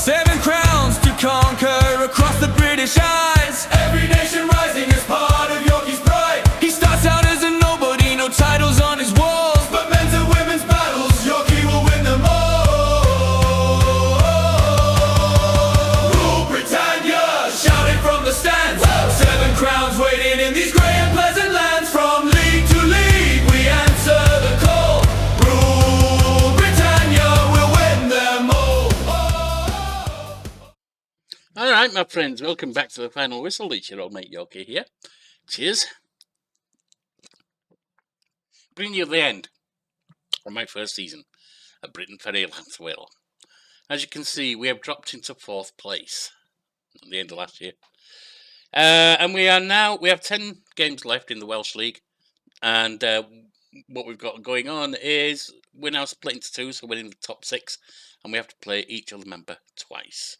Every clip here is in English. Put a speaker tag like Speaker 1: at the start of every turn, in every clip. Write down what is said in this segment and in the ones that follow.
Speaker 1: 7 crowns to conquer across the British Isles. Every nation rising as part of Yorkie's pride. He starts out as a nobody, no titles on his walls, but men's and women's battles, Yorkie will win them all. Rule Britannia, shouting from the stands. 7 crowns waiting in these grey and pleasant lands. From league to league we answer the call. Rule Britannia, we'll win them all.
Speaker 2: Alright, my friends, welcome back to the final whistle. It's your old mate Yorkie here. Cheers. Bringing you the end of my first season at Britain Ferry Lanthwell. As you can see, we have dropped into 4th place at the end of last year. And we have 10 games left in the Welsh League. And what we've got going on is we're now split into 2, so we're in the top 6. And we have to play each other member twice.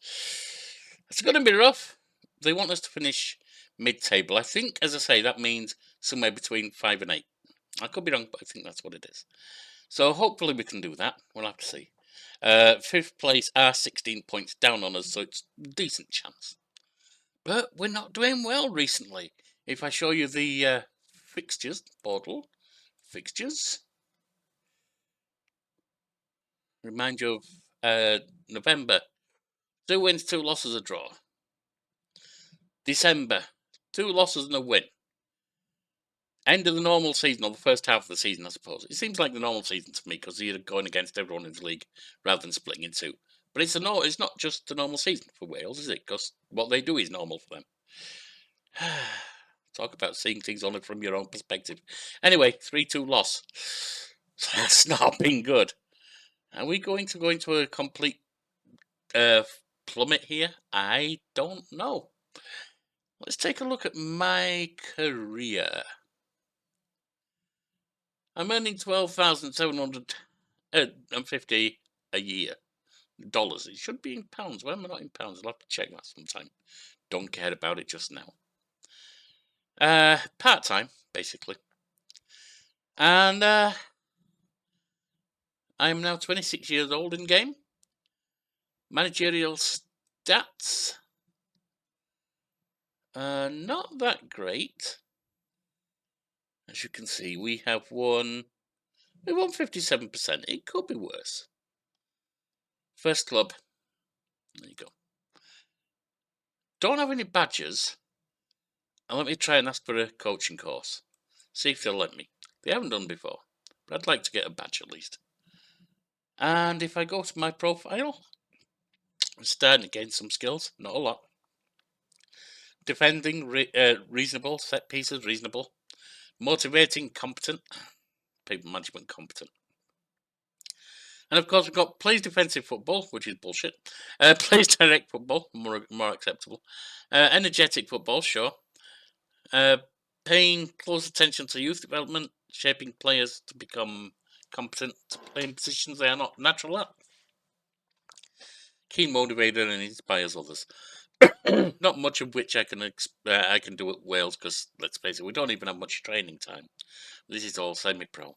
Speaker 2: It's going to be rough. They want us to finish mid-table. I think, as I say, that means somewhere between 5 and 8. I could be wrong, but I think that's what it is. So hopefully we can do that. We'll have to see. 5th place are 16 points down on us, so it's a decent chance. But we're not doing well recently. If I show you the fixtures, portal, fixtures. Remind you of November. 2 wins, 2 losses, a draw. December, 2 losses and a win. End of the normal season, or the first half of the season, I suppose. It seems like the normal season to me, because you're going against everyone in the league, rather than splitting in 2. But it's not just the normal season for Wales, is it? Because what they do is normal for them. Talk about seeing things only from your own perspective. Anyway, 3-2 loss. That's not been good. Are we going to go into a complete plummet here? I don't know. Let's take a look at my career. I'm earning $12,750 a year. Dollars. It should be in pounds. Why am I not in pounds? I'll have to check that sometime. Don't care about it just now. Part-time, basically. And I'm now 26 years old in game. Managerial stats. Not that great. As you can see, we won 57%. It could be worse. First club. There you go. Don't have any badges. And let me try and ask for a coaching course. See if they'll let me. They haven't done before. But I'd like to get a badge at least. And if I go to my profile, I'm starting to gain some skills. Not a lot. Defending, reasonable. Set pieces, reasonable. Motivating, competent. People management, competent. And of course, we've got plays defensive football, which is bullshit. Plays direct football, more acceptable. Energetic football, sure. Paying close attention to youth development, shaping players to become competent to play in positions they are not natural at. Keen motivator and inspires others. Not much of which I can do at Wales, because let's face it, we don't even have much training time. This is all semi-pro.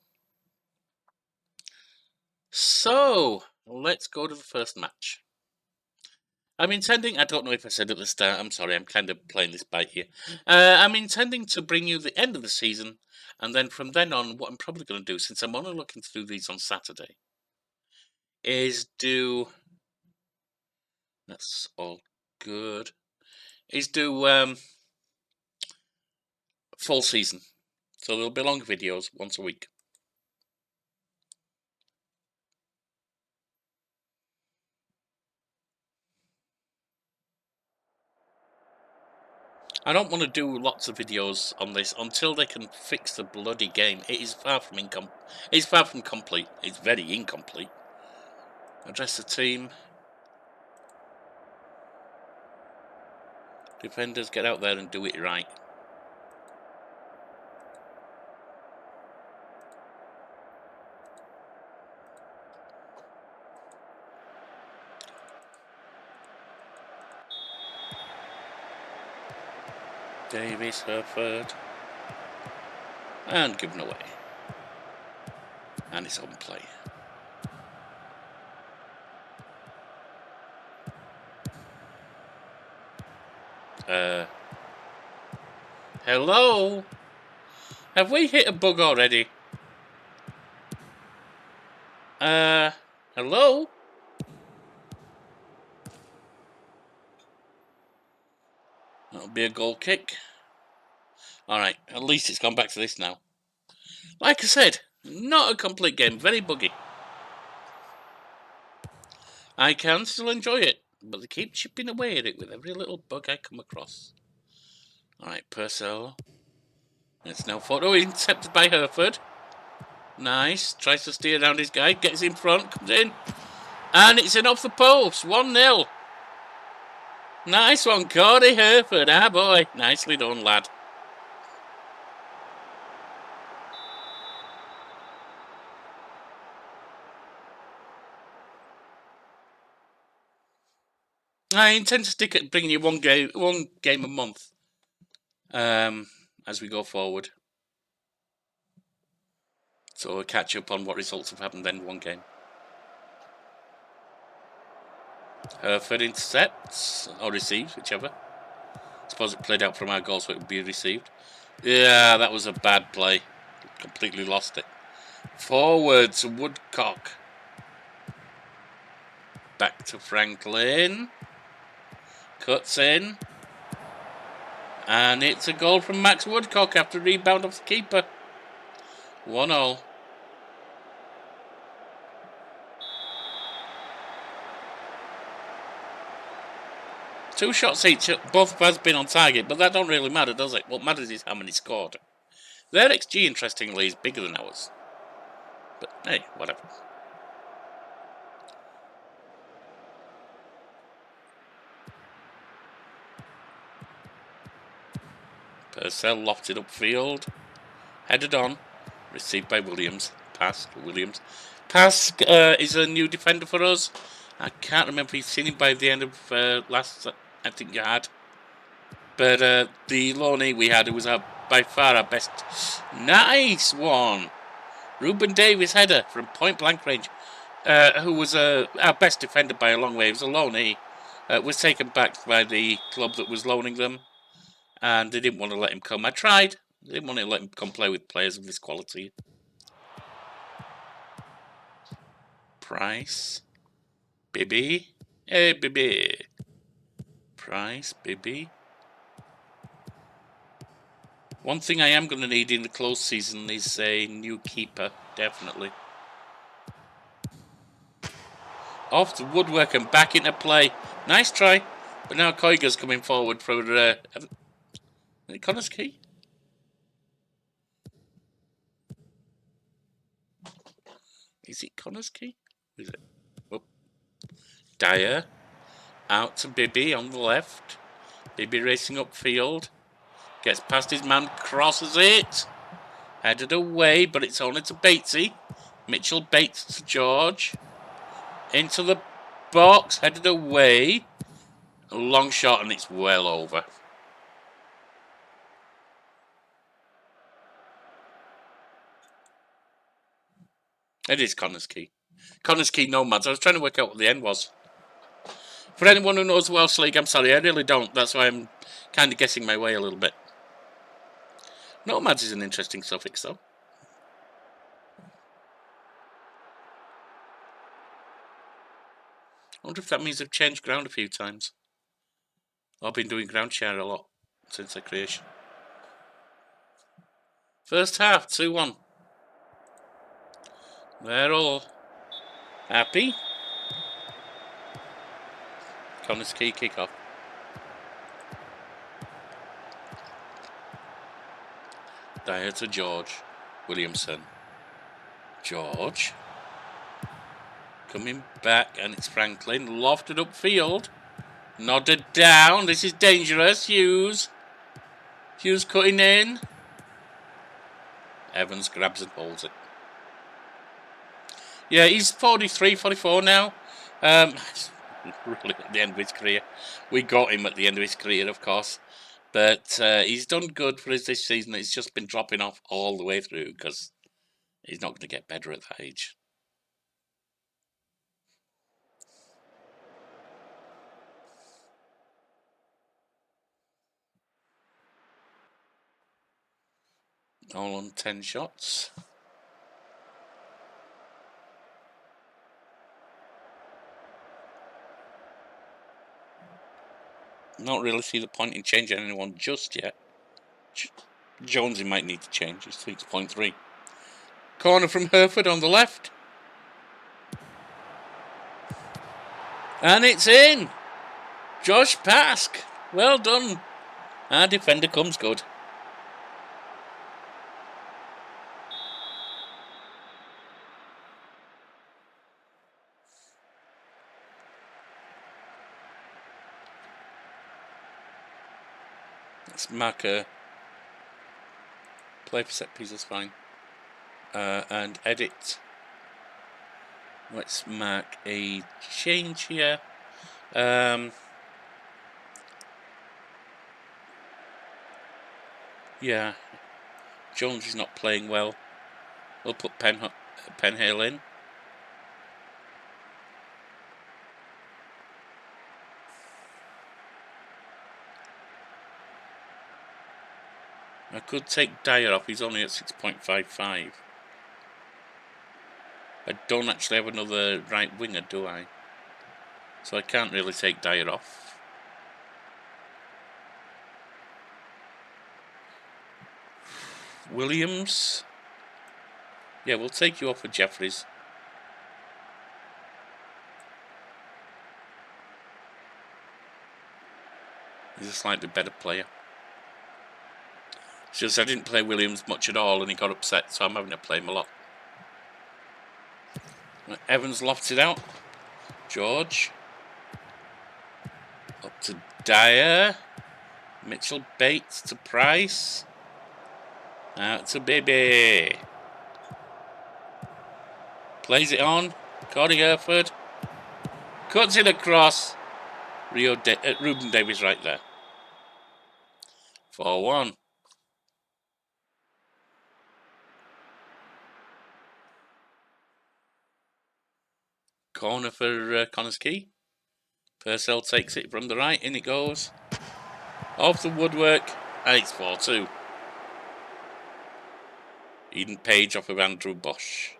Speaker 2: So, let's go to the first match. I'm intending, I don't know if I said at the start, I'm sorry, I'm kind of playing this bite here. I'm intending to bring you the end of the season, and then from then on, what I'm probably going to do, since I'm only looking to do these on Saturday, is do, that's all good, is do full season. So there'll be long videos once a week. I don't want to do lots of videos on this until they can fix the bloody game. It is far from complete. It's very incomplete. Address the team. Defenders, get out there and do it right. Davies, Herford. And given away. And it's on play. Hello? Have we hit a bug already? Hello? That'll be a goal kick. Alright, at least it's gone back to this now. Like I said, not a complete game, very buggy. I can still enjoy it, but they keep chipping away at it with every little bug I come across. Alright, Purcell. It's now photo intercepted by Hereford. Nice. Tries to steer down his guy, gets in front, comes in. And it's in off the post. 1-0. Nice one, Cody Hereford. Ah, boy. Nicely done, lad. I intend to stick at bringing you one game a month as we go forward. So we'll catch up on what results have happened then one game. Hereford intercepts, or receives, whichever. I suppose it played out from our goal, so it would be received. Yeah, that was a bad play. Completely lost it. Forwards, Woodcock. Back to Franklin. Cuts in. And it's a goal from Max Woodcock after rebound off the keeper. 1-0. Two shots each, both has been on target, but that don't really matter, does it? What matters is how many scored. Their XG, interestingly, is bigger than ours. But hey, whatever. Purcell lofted upfield. Headed on. Received by Williams. Pass to Williams. Pass is a new defender for us. I can't remember if you've seen him by the end of last. I think you had. But the loanee we had, it was by far our best. Nice one. Ruben Davis header from point blank range. Who was our best defender by a long way. It was a loanee. Was taken back by the club that was loaning them. And they didn't want to let him come. I tried. They didn't want to let him come play with players of this quality. Price. Bibby. Hey, Bibby. Price. Bibby. One thing I am going to need in the close season is a new keeper. Definitely. Off the woodwork and back into play. Nice try. But now Koiga's coming forward for... is it Connor's Key? Is it Connor's Key? Is it? Oh. Dyer. Out to Bibby on the left. Bibby racing upfield. Gets past his man. Crosses it. Headed away, but it's only to Batesy. Mitchell Bates to George. Into the box. Headed away. A long shot and it's well over. It is Connor's Key. Connor's Key Nomads. I was trying to work out what the end was. For anyone who knows the Welsh League, I'm sorry, I really don't. That's why I'm kind of guessing my way a little bit. Nomads is an interesting suffix, though. I wonder if that means they've changed ground a few times. I've been doing ground share a lot since their creation. First half, 2-1. They're all happy. Connor's Key kick-off. Dyer to George. Williamson. George. Coming back, and it's Franklin. Lofted upfield. Nodded down. This is dangerous. Hughes. Hughes cutting in. Evans grabs and holds it. Yeah, he's 43, 44 now. Really at the end of his career. We got him at the end of his career, of course. But he's done good for us this season. It's just been dropping off all the way through because he's not going to get better at that age. All on 10 shots. Not really see the point in changing anyone just yet. Jonesy might need to change. He's 6.3. Corner from Hereford on the left. And it's in. Josh Pask. Well done. Our defender comes good. Let's mark a play for set piece, that's fine. And edit. Let's mark a change here. Yeah, Jones is not playing well. We'll put Penhale in. I could take Dyer off, he's only at 6.55. I don't actually have another right winger, do I? So I can't really take Dyer off. Williams. Yeah, we'll take you off for Jeffries. He's a slightly better player. It's just I didn't play Williams much at all and he got upset, so I'm having to play him a lot. Evans lofts it out. George. Up to Dyer. Mitchell Bates to Price. Out to Bibby. Plays it on. Cody Hereford. Cuts it across. Ruben Davies right there. 4-1. Corner for Connors Key. Purcell takes it from the right. In it goes. Off the woodwork. And it's 4-2. Eden Page off of Andrew Bosch.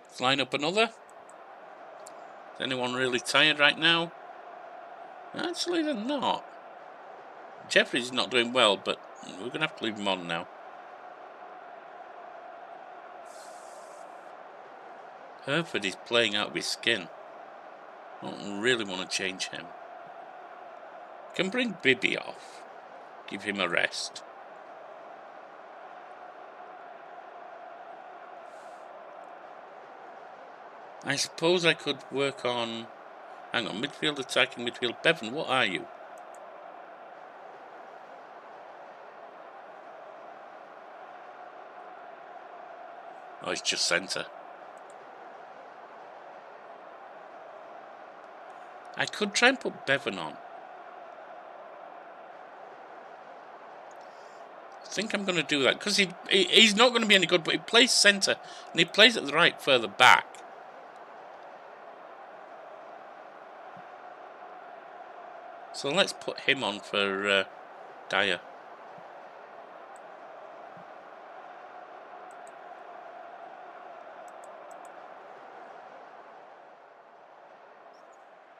Speaker 2: Let's line up another. Is anyone really tired right now? Actually, they're not. Jeffrey's is not doing well, but we're going to have to leave him on now. Hereford is playing out of his skin. I don't really want to change him. Can bring Bibby off. Give him a rest. I suppose I could work on... Hang on, midfield, attacking midfield. Bevan, what are you? Oh, it's just centre. I could try and put Bevan on. I think I'm going to do that, because he's not going to be any good, but he plays centre, and he plays at the right further back. So let's put him on for Dyer.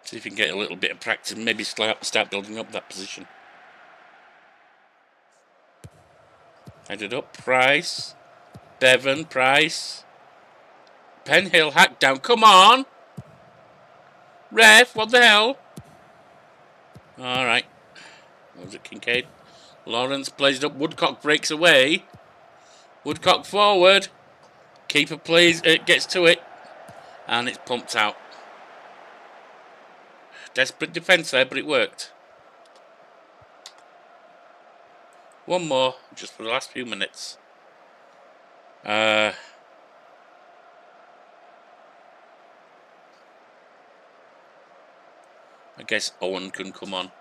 Speaker 2: See if we can get a little bit of practice and maybe start building up that position. Headed up, Price. Bevan, Price. Penhill, hack down, come on! Ref, what the hell? Alright. What was it, Kincaid? Lawrence plays it up, Woodcock breaks away. Woodcock forward. Keeper plays, gets to it. And it's pumped out. Desperate defence there, but it worked. One more, just for the last few minutes. I guess Owen can come on.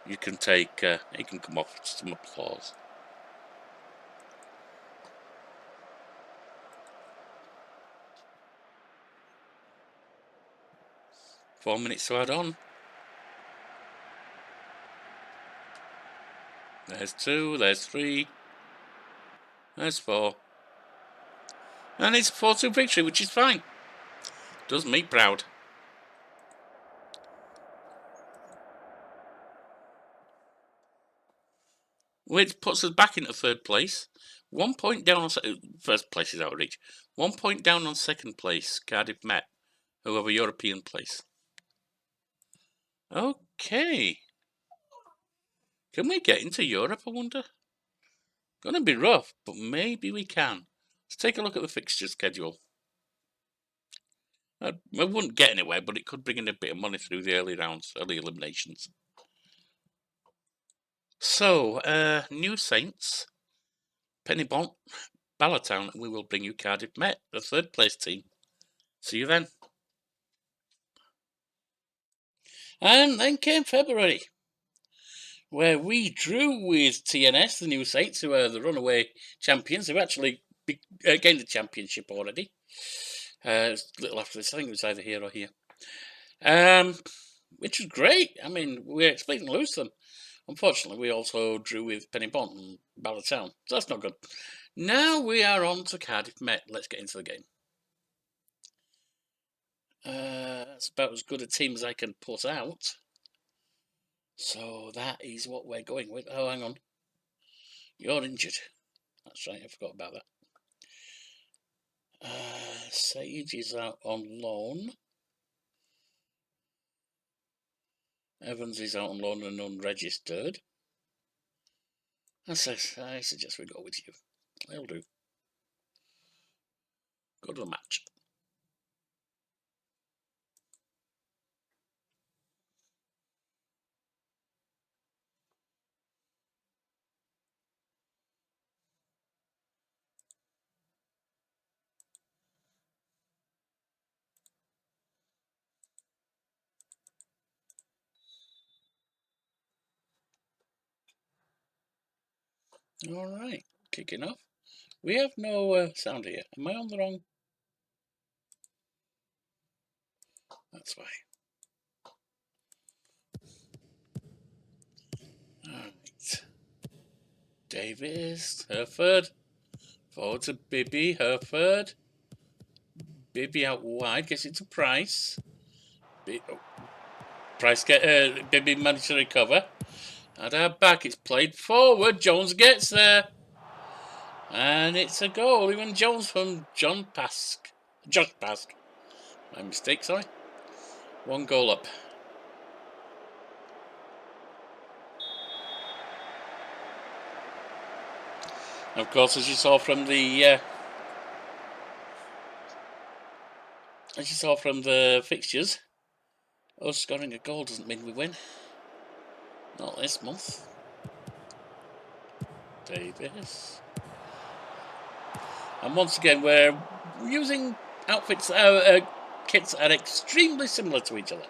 Speaker 2: You can take, he can come off some applause. 4 minutes to add on. There's 2, there's 3, there's 4. And it's a 4-2 victory, which is fine. Does me proud. Which puts us back into third place. 1 point down on first place is out of reach. 1 point down on second place, Cardiff Met, who have a European place. Okay. Can we get into Europe, I wonder? Gonna be rough, but maybe we can. Let's take a look at the fixture schedule. I wouldn't get anywhere, but it could bring in a bit of money through the early rounds, early eliminations. So, New Saints, Pennybont, Ballatown, and we will bring you Cardiff Met, the third place team. See you then. And then came February, where we drew with TNS, the New Saints, who are the runaway champions, who actually gained the championship already. A little after this, I think it was either here or here. Which was great. I mean, we were expecting to lose them. Unfortunately, we also drew with Pennybont and Ballatown, so that's not good. Now we are on to Cardiff Met. Let's get into the game. That's about as good a team as I can put out. So that is what we're going with. Oh, hang on. You're injured. That's right, I forgot about that. Sage is out on loan. Evans is out on loan and unregistered. I suggest we go with you. That'll do. Go to the match. All right, kicking off. We have no sound here. Am I on the wrong? That's why. All right. Davis, Hereford. Forward to Bibby, Hereford. Bibby out wide, gets it to Price. Price Bibby managed to recover. At our back, it's played forward. Jones gets there. And it's a goal. Even Jones from Josh Pask. My mistake, sorry. 1 goal up. Of course, as you saw from the fixtures, us scoring a goal doesn't mean we win. Not this month. Davis. And once again, we're using outfits, kits that are extremely similar to each other.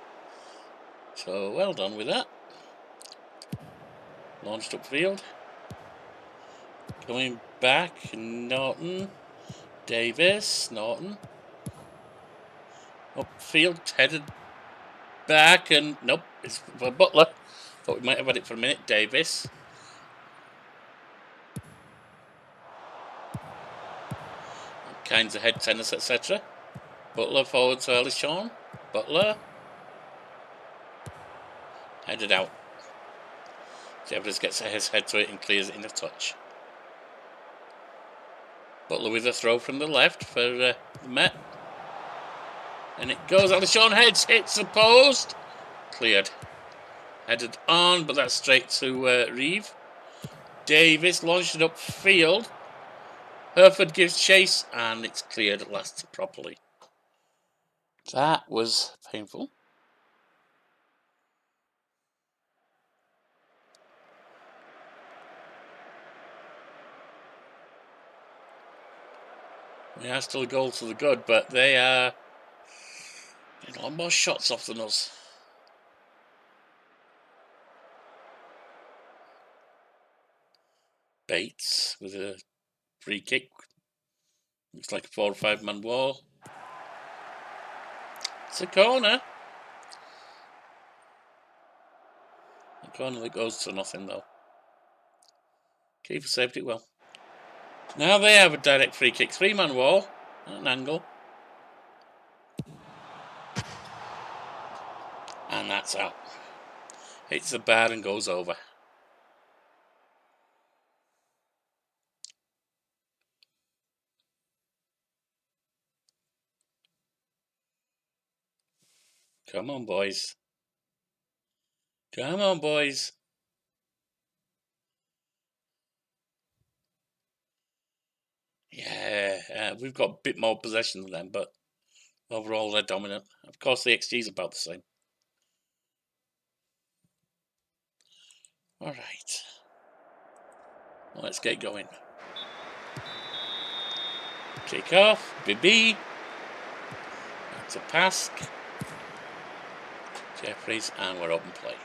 Speaker 2: So well done with that. Launched upfield. Coming back, Norton. Davis, Norton. Upfield, headed back, and nope, it's for Butler. Thought we might have had it for a minute. Davis. Kinds of head tennis, etc. Butler forward to early Sean. Butler. Headed out. Jeffers gets his head to it and clears it in a touch. Butler with a throw from the left for the Met. And it goes out. Sean heads, hits the post. Cleared. Headed on, but that's straight to Reeve. Davis launched it upfield. Hereford gives chase, and it's cleared at last properly. That was painful. We are still a goal to the good, but they are getting a lot more shots off than us. Bates with a free kick. Looks like a 4 or 5 man wall. It's a corner. The corner that goes to nothing, though. Keeper saved it well. Now they have a direct free kick. 3-man wall at an angle. And that's out. Hits the bar and goes over. Come on, boys. Come on, boys. Yeah, we've got a bit more possession than them, but overall they're dominant. Of course, the XG is about the same. All right. Well, let's get going. Kick off. BB. That's a pass. Jeffries, and we're open play.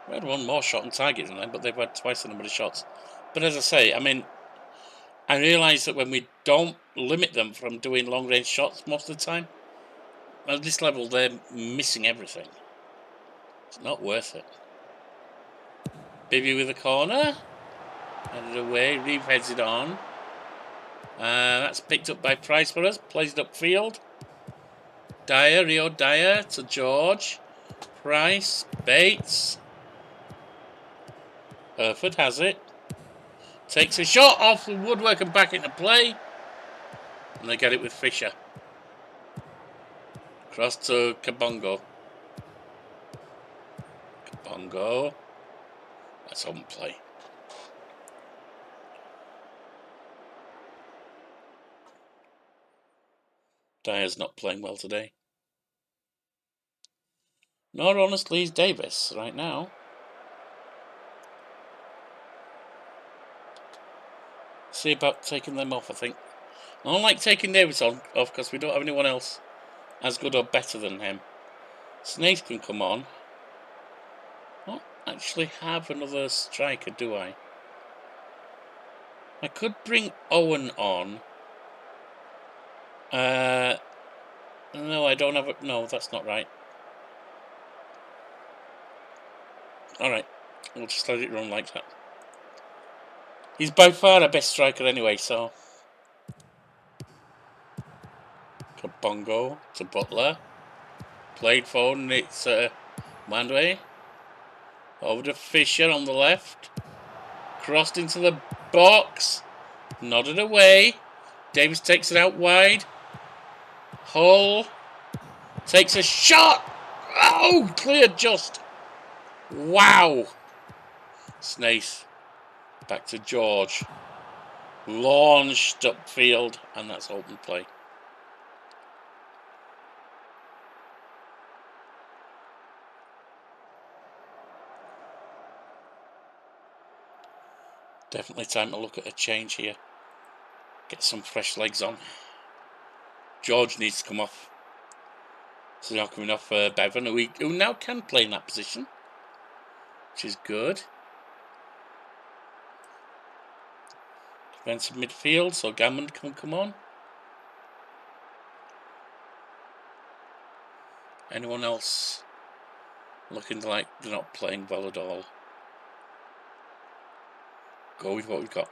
Speaker 2: We had one more shot on target than them, but they've had twice the number of shots. But as I say, I mean, I realise that when we don't limit them from doing long-range shots most of the time, at this level they're missing everything. It's not worth it. Bibby with a corner. Headed away. Reeve heads it on. That's picked up by Price for us. Plays it upfield. Dyer, Rio Dyer to George. Price. Bates. Herford has it. Takes a shot off the woodwork and back into play. And they get it with Fisher. Cross to Kabongo. Kabongo. That's on play. Dyer's not playing well today. Nor honestly is Davis right now. See about taking them off, I think. I don't like taking Davis off because we don't have anyone else as good or better than him. Snakes can come on. I don't actually have another striker, do I? I could bring Owen on. No, I don't have it. No, that's not right. Alright, we'll just let it run like that. He's by far our best striker anyway, so. Kabongo to Butler. Played forward and it's Landway. Over to Fisher on the left. Crossed into the box. Nodded away. Davis takes it out wide. Hull takes a shot. Oh, cleared just. Wow. Snaith. Back to George. Launched upfield, and that's open play. Definitely time to look at a change here. Get some fresh legs on. George needs to come off. So now coming off Bevan, who now can play in that position, which is good. Defensive midfield, so Gammond can come on. Anyone else looking like they're not playing well at all? Go with what we've got.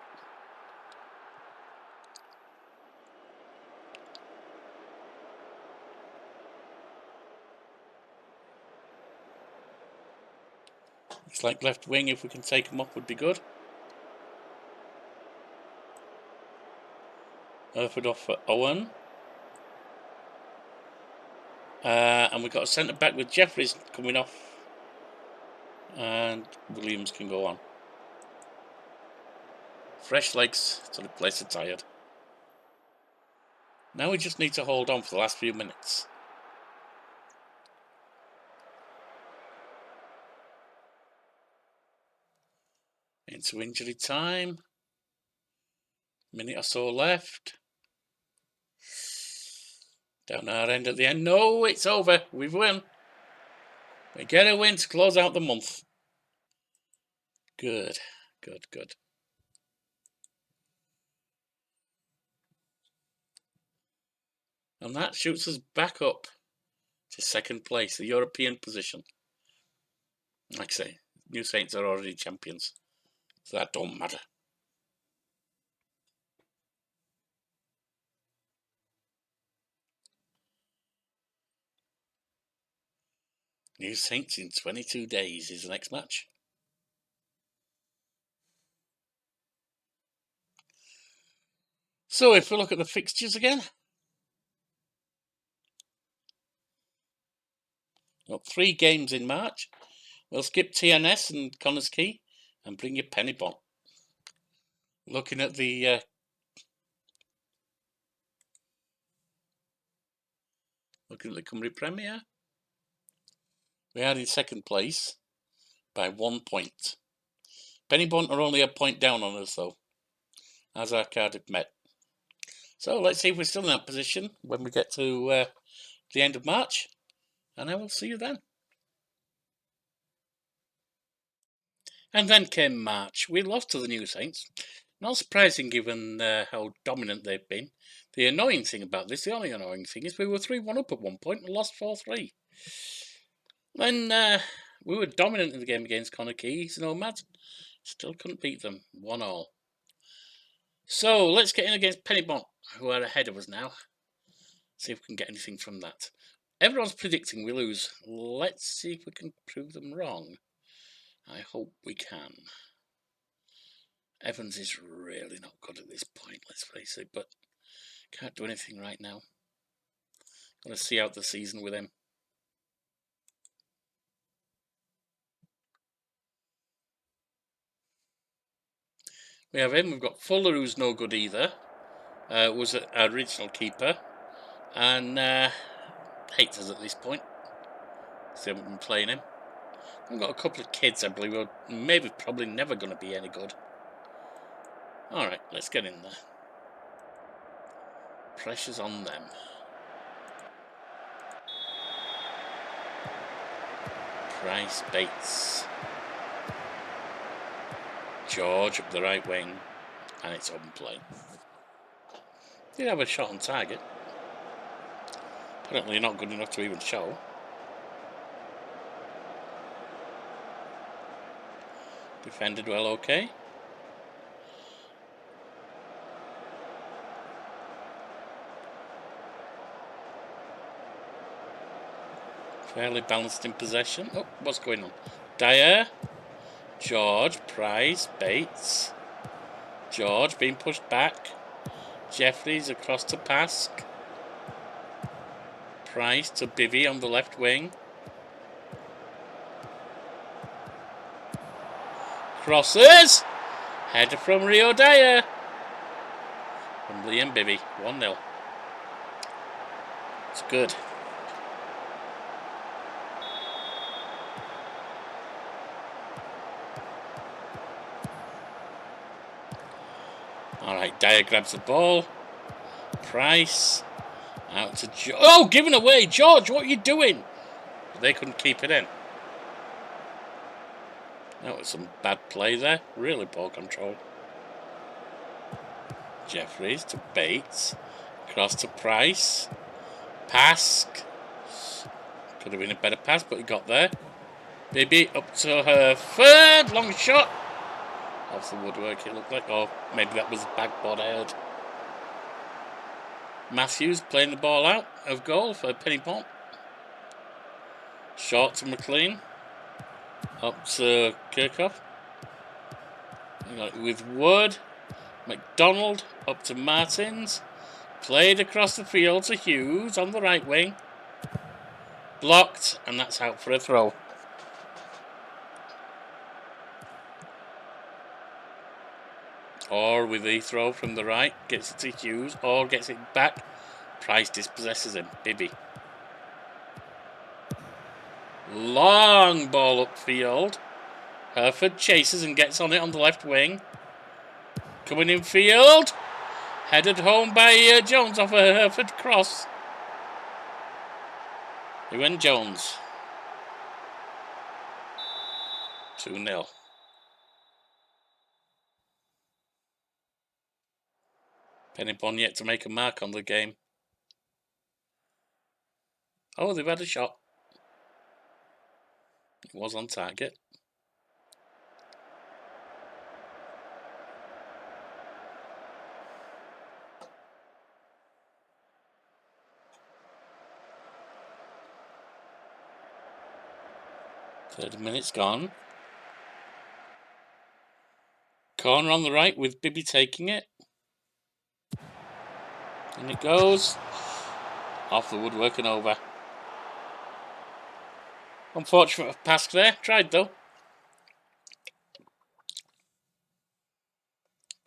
Speaker 2: It's like left wing, if we can take them off, would be good. Herford off for Owen. And we've got a centre back with Jeffries coming off. And Williams can go on. Fresh legs to replace the tired. Now we just need to hold on for the last few minutes. Into injury time. Minute or so left. Down our end at the end. No, it's over. We've won. We get a win to close out the month. Good, good, good. And that shoots us back up to second place, the European position. Like I say, New Saints are already champions, so that don't matter. New Saints in 22 days is the next match. So if we look at the fixtures again, got 3 games in March. We'll skip TNS and Connors Key and bring you Pennybont. Looking at the Cymru Premier, we are in second place by 1 point. Pennybont are only a point down on us though, as our Cardiff Met. So let's see if we're still in that position when we get to the end of March, and I will see you then. And then came March. We lost to the New Saints. Not surprising given how dominant they've been. The annoying thing about this, the only annoying thing, is we were 3-1 up at one point and lost 4-3. When we were dominant in the game against Connor Keys and Nomads, still couldn't beat them. 1-1. So let's get in against Pennybont, who are ahead of us now. See if we can get anything from that. Everyone's predicting we lose. Let's see if we can prove them wrong. I hope we can. Evans is really not good at this point, let's face it, but can't do anything right now. Gonna see out the season with him. We have him. We've got Fuller, who's no good either. Was our original keeper, and hates us at this point. So we haven't been playing him. We've got a couple of kids, I believe, who are maybe probably never going to be any good. Alright, let's get in there. Pressure's on them. Price, Bates. George up the right wing, and it's open play. Did have a shot on target. Apparently not good enough to even show. Defended well, okay. Fairly balanced in possession. Oh, what's going on? Dyer, George, Price, Bates. George being pushed back. Jeffries across to Pask. Price to Bivy on the left wing. Crosses! Header from Rio Dyer. From Liam Bivy. 1-0. It's good. Alright, Dyer grabs the ball. Price. Out to George. Oh, given away! George, what are you doing? They couldn't keep it in. That was some bad play there. Really poor control. Jeffries to Bates. Cross to Price. Pask. Could have been a better pass, but he got there. Bibby up to her third. Long shot. Off the woodwork, it looked like. Or maybe that was the backboard I heard. Matthews playing the ball out of goal for Pennybont. Short to McLean. Up to Kirchhoff. With Wood. McDonald up to Martins. Played across the field to Hughes on the right wing. Blocked, and that's out for a throw. Or with the throw from the right, gets it to Hughes, or gets it back. Price dispossesses him. Bibby. Long ball upfield. Hereford chases and gets on it on the left wing. Coming in field. Headed home by Jones off a Hereford cross. He went Jones. 2-0. Pennybont yet to make a mark on the game. Oh, they've had a shot. It was on target. Thirty minutes gone. Corner on the right with Bibby taking it. And it goes off the woodwork and over. Unfortunate pass there. Tried though.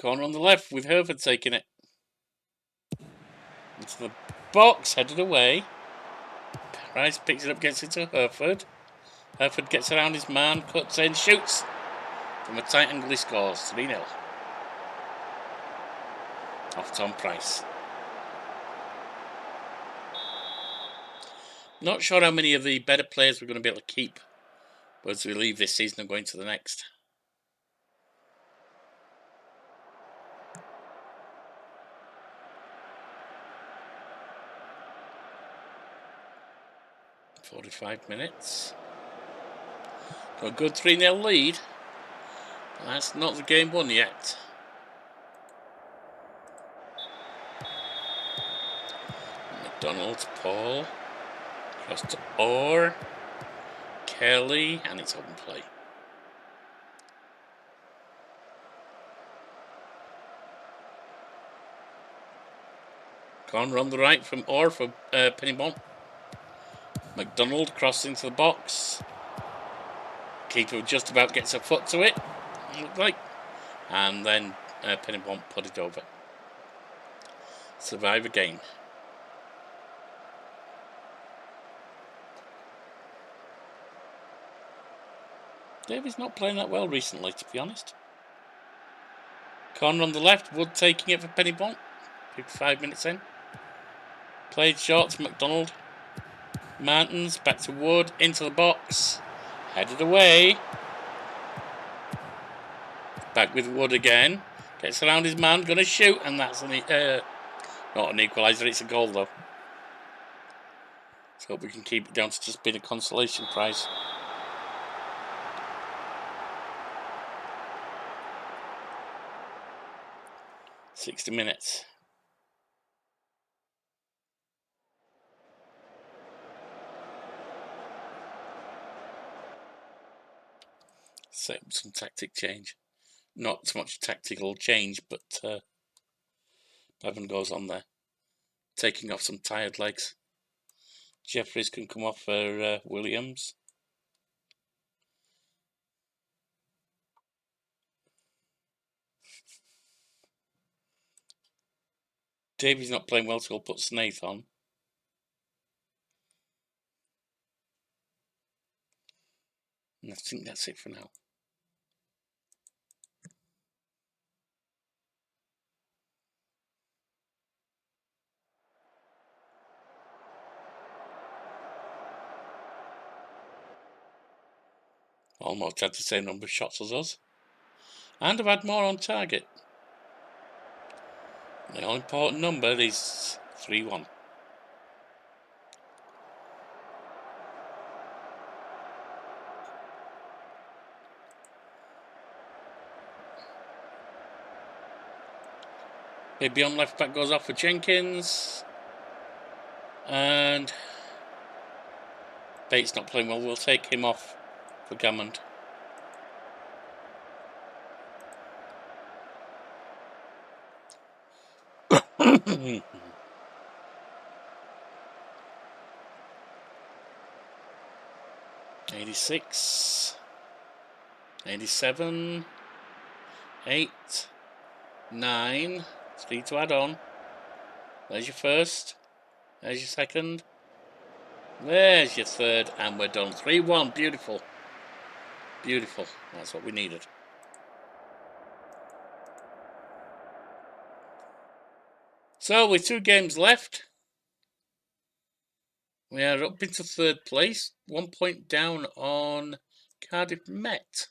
Speaker 2: Corner on the left with Herford taking it. Into the box, headed away. Rice picks it up, gets it to Herford. Herford gets around his man, cuts in, shoots. From a tight angle he scores, 3-0. Off Tom Price. Not sure how many of the better players we're going to be able to keep as we leave this season and go into the next. "45 minutes. Got a good 3-0 lead. That's not the game won yet. McDonald, Paul. Cross to Orr. Kelly. And it's open play. Corner on the right from Orr for Pennybont. McDonald crossing to the box. Keeper just about gets a foot to it. Looked like. And then Pennybont put it over. Survive again. Davy's not playing that well recently, to be honest. Corner on the left, Wood taking it for Pennybont. 55 minutes in. Played short to McDonald. Martins back to Wood, into the box. Headed away. Back with Wood again. Gets around his man, gonna shoot, and that's not an equaliser, it's a goal though. Let's hope we can keep it down to just being a consolation prize. "60 minutes. Some tactic change. Not so much tactical change, but Bevan goes on there. Taking off some tired legs. Jeffries can come off for Williams. Davy's not playing well, so we'll put Snaith on. And I think that's it for now. Almost had the same number of shots as us. And have had more on target. The all important number is 3-1. Maybe on left back goes off for Jenkins. And Bates not playing well. We'll take him off for Gammond. "86, 87, 8, 9, 3 to add on. There's your first. There's your second. There's your third. And we're done. 3-1. Beautiful. Beautiful. That's what we needed. So, with 2 games left, we are up into 3rd place. 1 point down on Cardiff Met.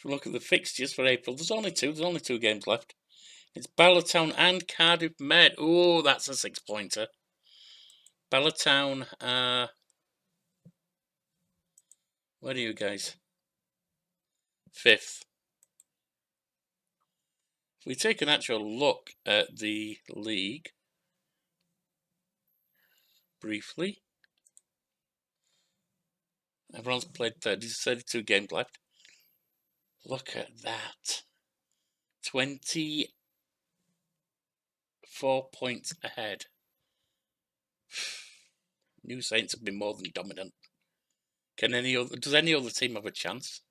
Speaker 2: If we look at the fixtures for April, there's only two games left. It's Ballatown and Cardiff Met. Oh, that's a 6-pointer. Ballatown, where are you guys? 5th. If we take an actual look at the league briefly, everyone's played 32 games left. Look at that. 24 points ahead. New Saints have been more than dominant. Does any other team have a chance?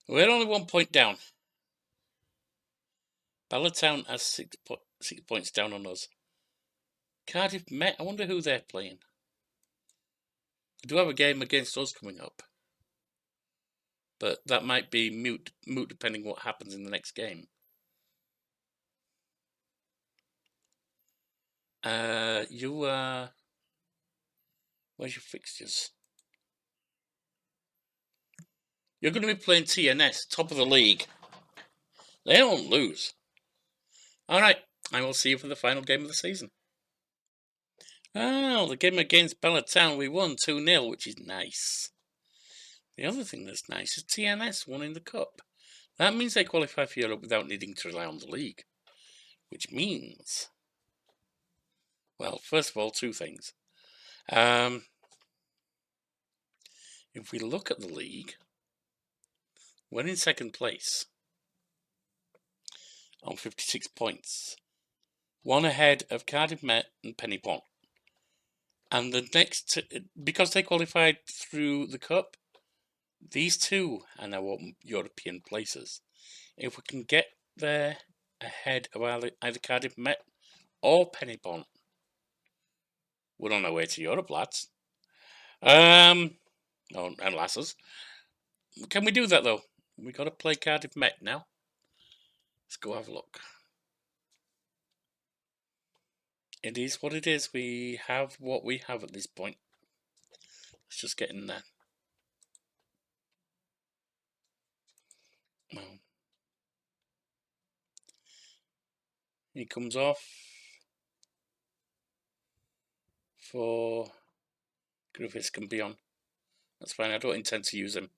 Speaker 2: We're only 1 point down. Ballatown has 6 points down on us. Cardiff Met, I wonder who they're playing. They do have a game against us coming up. But that might be moot depending what happens in the next game. Where's your fixtures? You're going to be playing TNS, top of the league. They don't lose. Alright, I will see you for the final game of the season. Oh, the game against Ballatown, we won 2-0, which is nice. The other thing that's nice is TNS won in the cup. That means they qualify for Europe without needing to rely on the league. Which means, well, first of all, two things. If we look at the league, we're in second place on 56 points. One ahead of Cardiff Met and Penny Pont. And the next, because they qualified through the cup, these two are now European places. If we can get there ahead of either Cardiff Met or Penny Pont, we're on our way to Europe, lads. And lasses. Can we do that, though? We've got to play Cardiff Met now. Let's go have a look. It is what it is. We have what we have at this point. Let's just get in there. Well, he comes off for Griffiths can be on. That's fine. I don't intend to use him.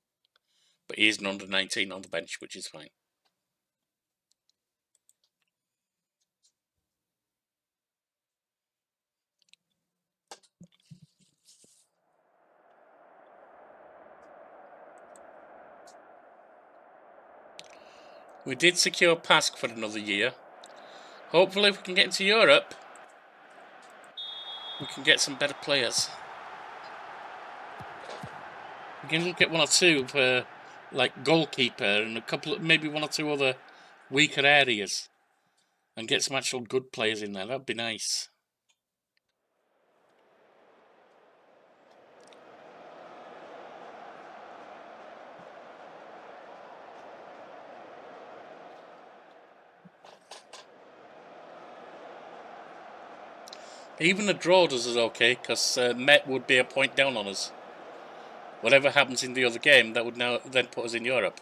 Speaker 2: But he is an under 19 on the bench, which is fine. We did secure Pask for another year. Hopefully, if we can get into Europe, we can get some better players. We can look at one or two for, like, goalkeeper and a couple of, maybe one or two other weaker areas and get some actual good players in there. That'd be nice. Even a draw does us okay, because Met would be a point down on us. Whatever happens in the other game, that would now then put us in Europe.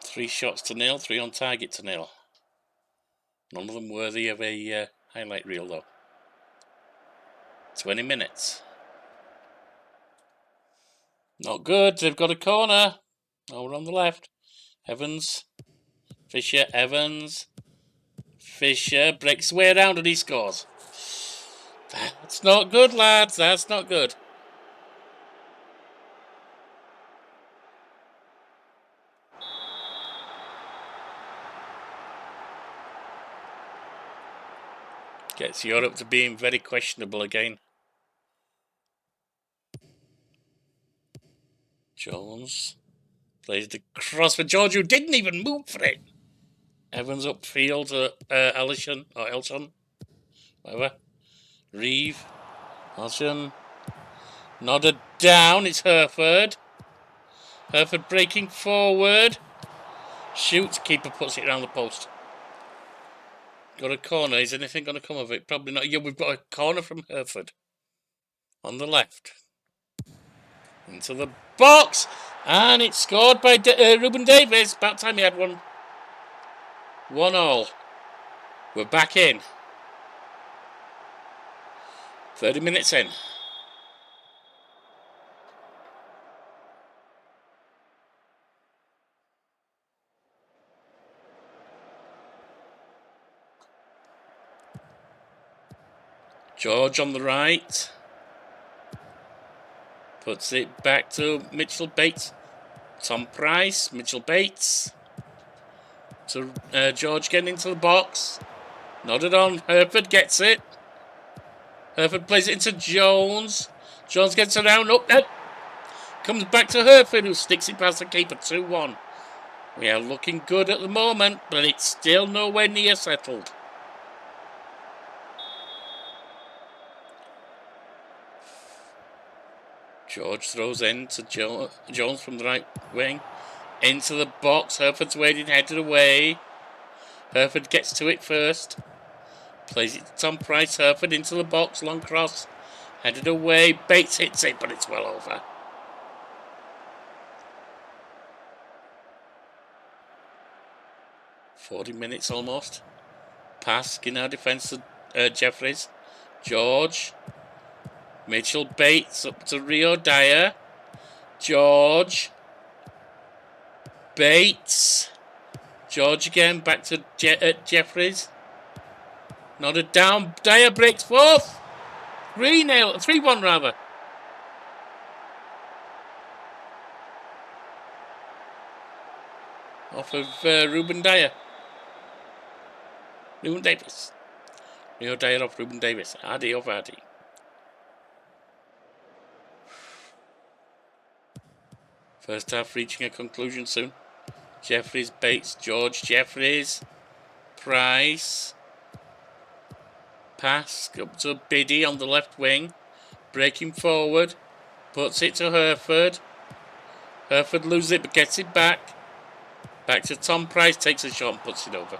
Speaker 2: Three shots to nil, 3 on target to nil. None of them worthy of a highlight reel, though. 20 minutes. Not good. They've got a corner. Over on the left. Evans. Fisher. Evans. Fisher breaks his way around and he scores. That's not good, lads. That's not good. Gets Europe to being very questionable again. Jones plays the cross for George, who didn't even move for it. Evans upfield to Elson, or Elson, whatever. Reeve, Elson, nodded down. It's Herford. Herford breaking forward. Shoots. Keeper puts it around the post. Got a corner. Is anything going to come of it? Probably not. Yeah, we've got a corner from Herford. on the left. Into the box. And it's scored by Ruben Davis. About time he had one. 1-1. We're back in. 30 minutes in. George on the right. Puts it back to Mitchell Bates. Tom Price, Mitchell Bates. To George getting into the box. Nodded on. Herford gets it. Herford plays it into Jones. Jones gets around. Up. Comes back to Herford, who sticks it past the keeper. 2-1. We are looking good at the moment, but it's still nowhere near settled. George throws in to Jones from the right wing. Into the box. Herford's waiting, headed away. Herford gets to it first. Plays it to Tom Price. Herford into the box. Long cross. Headed away. Bates hits it, but it's well over. "40 minutes almost. Pass in our defence to Jeffries. George. Mitchell Bates up to Rio Dyer. George. Bates. George again. Back to Jeffries. Nodded down. Dyer breaks fourth. 3-1 rather. Off of Ruben Dyer. Ruben Davis. Rio Dyer off Ruben Davis. Addy over Addy. First half reaching a conclusion soon. Jeffries, Bates, George, Jeffries, Price. Pass up to Biddy on the left wing. Breaking forward. Puts it to Herford. Herford loses it but gets it back. Back to Tom Price. Takes a shot and puts it over.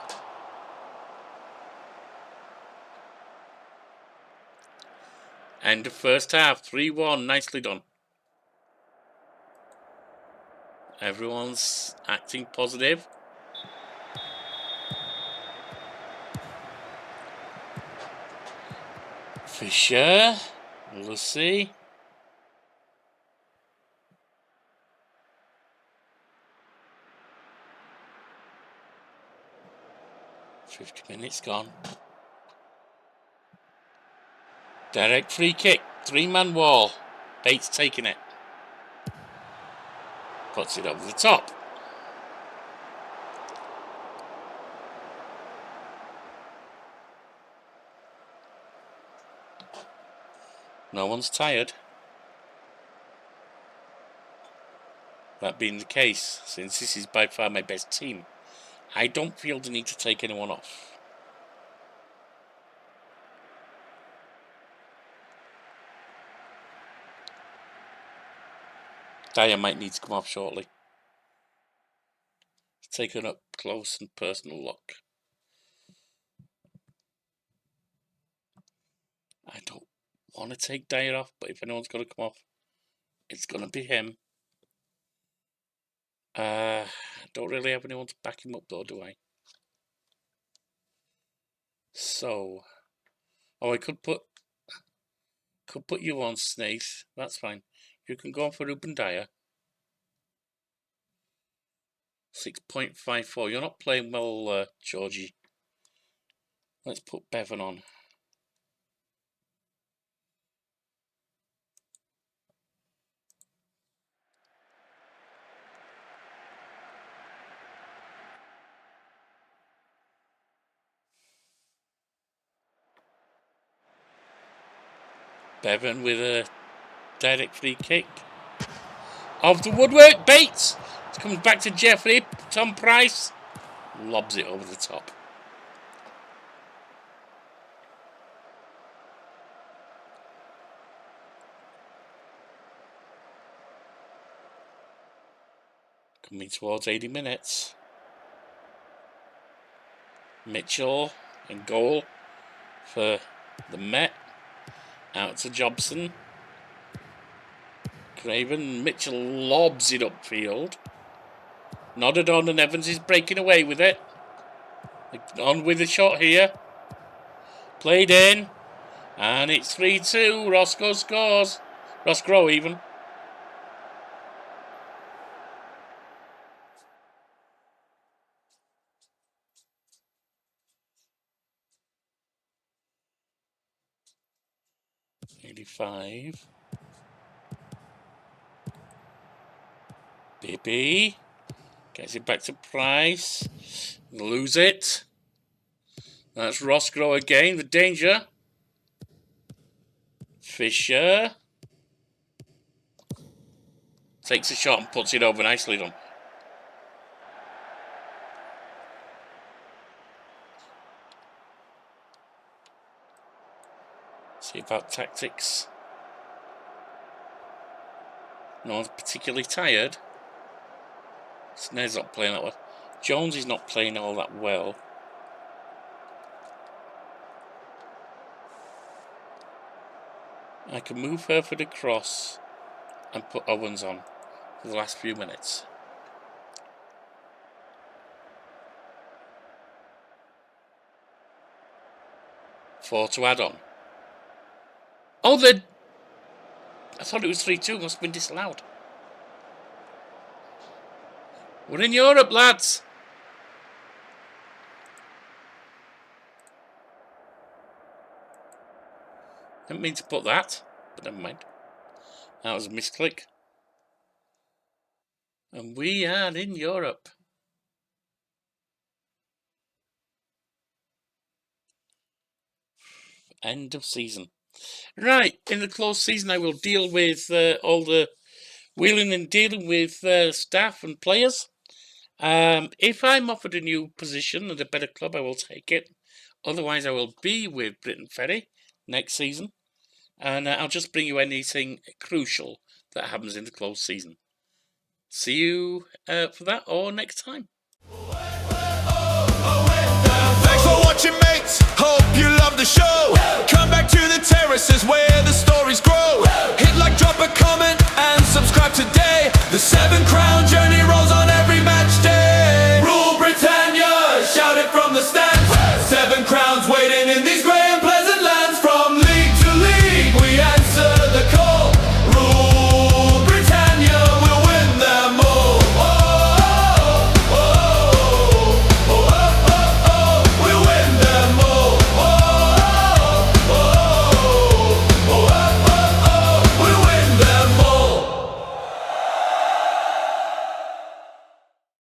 Speaker 2: End of first half. 3-1. Nicely done. Everyone's acting positive. Fisher. Lucy. "50 minutes gone. Direct free kick. 3-man wall. Bates taking it. Puts it over the top. No one's tired. That being the case, since this is by far my best team, I don't feel the need to take anyone off. Dyer might need to come off shortly. Take an up close and personal look. I don't want to take Dyer off, but if anyone's going to come off, it's going to be him. I don't really have anyone to back him up though, do I? So, I could put you on Snakes. That's fine. You can go on for Ruben Dyer. 6.54. You're not playing well, Georgie. Let's put Bevan on. Bevan with a direct free kick. Off the woodwork. Bates. It comes back to Jeffrey. Tom Price lobs it over the top. Coming towards 80 minutes. Mitchell in goal for the Met. Out to Jobson. Craven, Mitchell lobs it upfield. Nodded on, and Evans is breaking away with it. On with the shot here. Played in. And it's 3-2. Roscoe scores. Roscoe even. '85. Bibby. Gets it back to Price. Lose it. That's Roscoe again. The danger. Fisher. Takes a shot and puts it over. Nicely done. See about tactics. No one's particularly tired. Snare's not playing that well. Jones is not playing all that well. I can move her for the cross and put Owens on for the last few minutes. Four to add on. Oh, I thought it was 3-2. Must have been disallowed. We're in Europe, lads. Didn't mean to put that, but never mind. That was a misclick. And we are in Europe. End of season. Right, in the closed season, I will deal with all the wheeling and dealing with staff and players. If I'm offered a new position at a better club, I will take it. Otherwise, I will be with Britain Ferry next season. And I'll just bring you anything crucial that happens in the closed season. See you for that or next time.